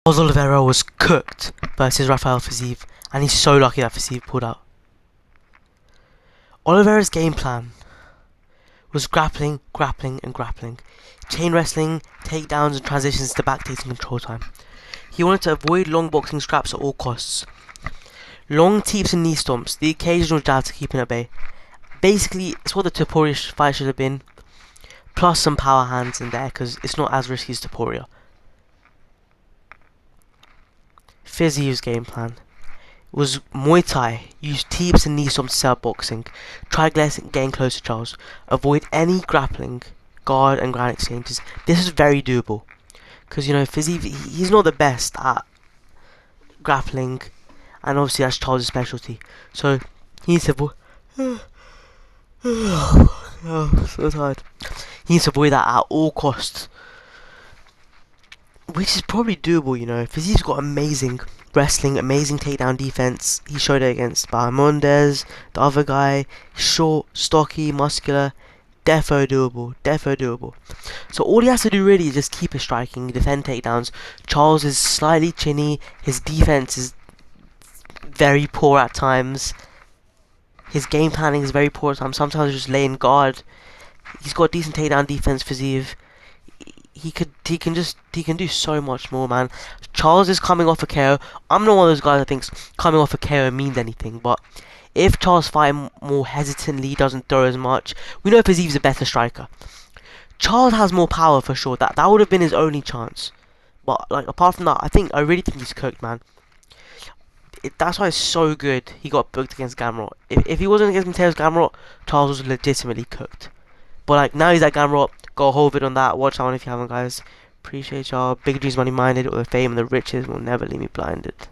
Charles Oliveira was cooked versus Rafael Fiziev, and he's so lucky that Fiziev pulled out. Oliveira's game plan was grappling, grappling, and grappling. Chain wrestling, takedowns, and transitions to backtakes and control time. He wanted to avoid long boxing scraps at all costs. Long teeps and knee stomps, the occasional jab to keep him at bay. Basically, it's what the Topuria fight should have been, plus some power hands in there, because it's not as risky as Topuria. Fiziev's game plan was Muay Thai, use teeps and knee stomps to set up boxing, try getting close to Charles, avoid any grappling, guard and ground exchanges. This is very doable, because you know Fiziev, he's not the best at grappling, and obviously that's Charles' specialty. So he needs to avoid. Oh, so tired. He needs to avoid that at all costs, which is probably doable. You know, Fiziev's got amazing wrestling, amazing takedown defense. He showed it against Bahamondes, the other guy. Short, stocky, muscular. Defo doable. So all he has to do really is just keep his striking, defend takedowns. Charles is slightly chinny. His defense is very poor at times. His game planning is very poor at times. Sometimes just laying guard. He's got decent takedown defense, Fiziev. He can do so much more, man. Charles is coming off a KO. I'm not one of those guys that thinks coming off a KO means anything, but if Charles fighting more hesitantly, doesn't throw as much, we know Fiziev's a better striker. Charles has more power for sure. That would have been his only chance. But like apart from that, I really think he's cooked, man. That's why it's so good he got booked against Gamrot. If he wasn't against Mateus Gamrot, Charles was legitimately cooked. But like now he's at Gamrot. Go hold it on that. Watch that one if you haven't, guys. Appreciate y'all. Big dreams, money minded, or the fame and the riches will never leave me blinded.